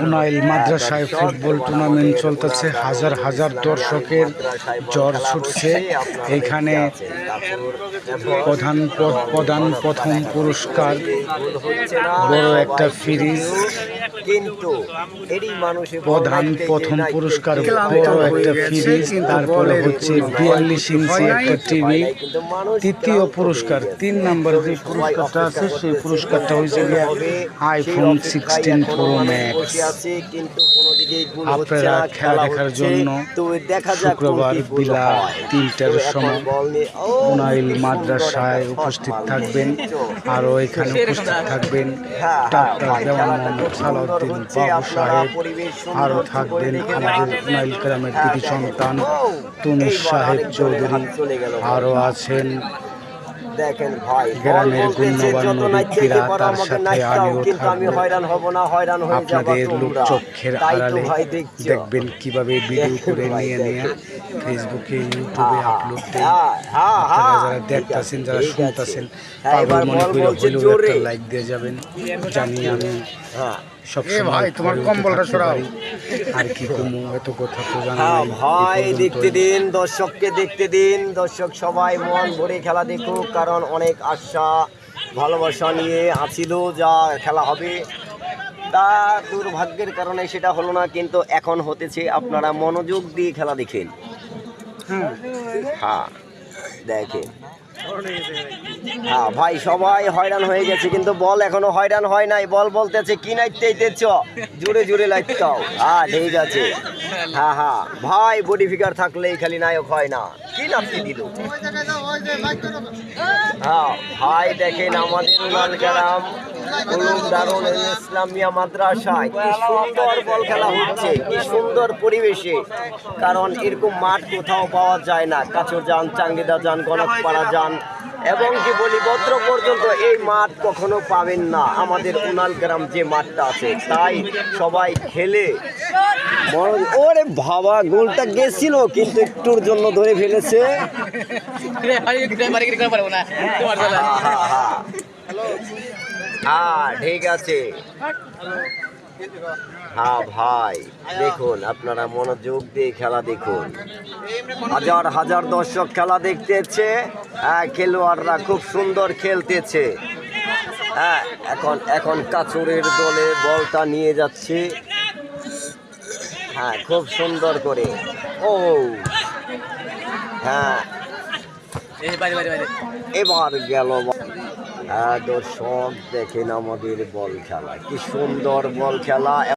উনাইল মাদ্রাসায় football tournament চলতেছে, হাজার হাজার দর্শকের জ্বর ছুটছে। এইখানে প্রথম পুরস্কার বড় একটা ফ্রিজ, কিন্তু প্রথম পুরস্কার বড় একটা ফ্রিজ, তারপরে হচ্ছে 42 ইঞ্চি একটা টিভি। তৃতীয় পুরস্কার 3 নম্বর যে পুরস্কারটা আছে সেই পুরস্কারটা হয়েছে আইফোন 16 প্রো ম্যাক্স। আপনারা খেলা দেখার জন্য শুক্রবার বেলা 3টার সময় উনাইল মাদ্রাসায় উপস্থিত থাকবেন। আরও এখানে উপস্থিত থাকবেন ডাক্তার দেওয়ান মোহাম্মদ সালাউদ্দিন বাবু সাহেব, আরও থাকবেন আমাদের উনাইল গ্রামের দিদি সন্তান তুনিস সাহেব চৌধুরী, আরও আছেন দেখেন ভাই গ্রামের গণ্যমান্য ব্যক্তিরা, তার সাথে আমিও থাকবো। আপনাদের লোকচক্ষের আড়ালে দেখবেন কিভাবে ভিডিও করে নিয়ে ফেসবুকে ইউটিউবে আপলোড দেয়। আপনারা যারা দেখতেছেন, যারা শুনতেছেন, পাগল মনে করে হলেও একটা লাইক দিয়ে যাবেন। জানি আমি সবসময় তোমার কম্বলটা সরাই আর কি কমু, এত কথা তো ভাই দেখতে দিন, দর্শককে দেখতে দিন। দর্শক সবাই মন ভরে খেলা দেখুক, কারণ অনেক আশা ভালোবাসা নিয়ে আছিল যা খেলা হবে। তা দুর্ভাগ্যের কারণে সেটা হলো না, কিন্তু এখন হতেছে। আপনারা মনোযোগ দিয়ে খেলা দেখেন। হ্যাঁ দেখেন, হ্যাঁ ভাই সবাই হয়রান হয়ে গেছে, কিন্তু বল এখনো হয়রান হয় নাই। বল বলতেছে কি নাইতেছ জোরে জোরে লাইতাও। হ্যাঁ ঠিক আছে। হ্যাঁ ভাই বডি ফিগার থাকলেই খালি নায়ক হয় না। কি নামতে দিল? হ্যাঁ ভাই দেখেন আমাদের উনাল গ্রাম দারুল ইসলামিয়া মাদ্রাসায় কি সুন্দর বল খেলা হচ্ছে, কি সুন্দর পরিবেশে। কারণ এরকম মাঠ কোথাও পাওয়া যায় না। কাছর যান, চাঙ্গিদা যান, গণকপাড়া যান এবং কি বলি ভদ্র পর্যন্ত এই মাঠ কখনো পাবেন না আমাদের উনাল গ্রাম যে মাঠটা আছে। তাই সবাই খেলে ওরে বাবা, গোলটা গেছিল কিন্তু একটুর জন্য ধরে ফেলেছে। হ্যাঁ ঠিক আছে। হ্যাঁ ভাই দেখুন, আপনারা মনোযোগ দিয়ে খেলা দেখুন। হাজার হাজার দর্শক খেলা দেখতেছে। হ্যাঁ খেলোয়াড়রা খুব সুন্দর খেলতেছে। হ্যাঁ এখন কাচুরের দলে বলটা নিয়ে যাচ্ছে। হ্যাঁ খুব সুন্দর করে। ও হ্যাঁ এবার গেল। দর্শক দেখেন আমাদের বল খেলা, কি সুন্দর বল খেলা।